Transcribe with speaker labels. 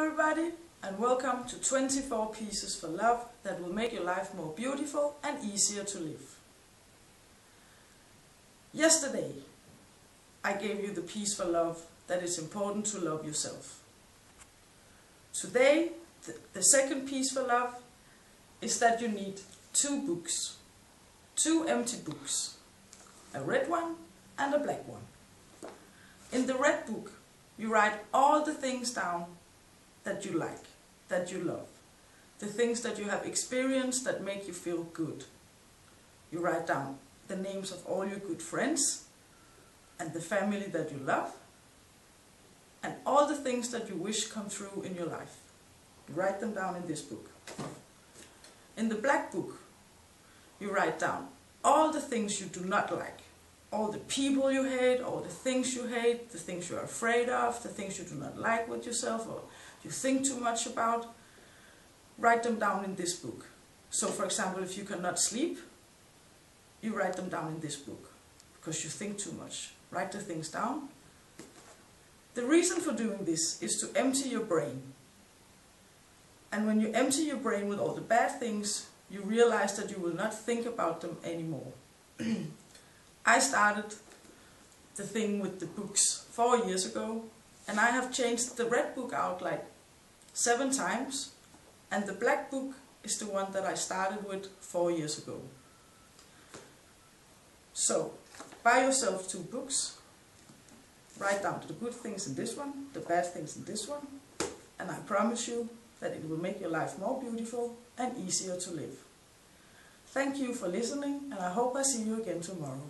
Speaker 1: everybody, and welcome to 24 Pieces for Love that will make your life more beautiful and easier to live. Yesterday, I gave you the piece for love that it's important to love yourself. Today, the second piece for love is that you need two books, two empty books, a red one and a black one. In the red book, you write all the things down that you like, that you love, the things that you have experienced that make you feel good. You write down the names of all your good friends and the family that you love and all the things that you wish come true in your life. You write them down in this book. In the black book, you write down all the things you do not like, all the people you hate, all the things you hate, the things you are afraid of, the things you do not like with yourself or you think too much about. Write them down in this book. So for example, if you cannot sleep, you write them down in this book because you think too much. Write the things down. The reason for doing this is to empty your brain. And when you empty your brain with all the bad things, you realize that you will not think about them anymore. I started the thing with the books 4 years ago, and I have changed the red book out like 7 times, and the black book is the one that I started with 4 years ago. So, buy yourself 2 books, write down the good things in this one, the bad things in this one, and I promise you that it will make your life more beautiful and easier to live. Thank you for listening, and I hope I see you again tomorrow.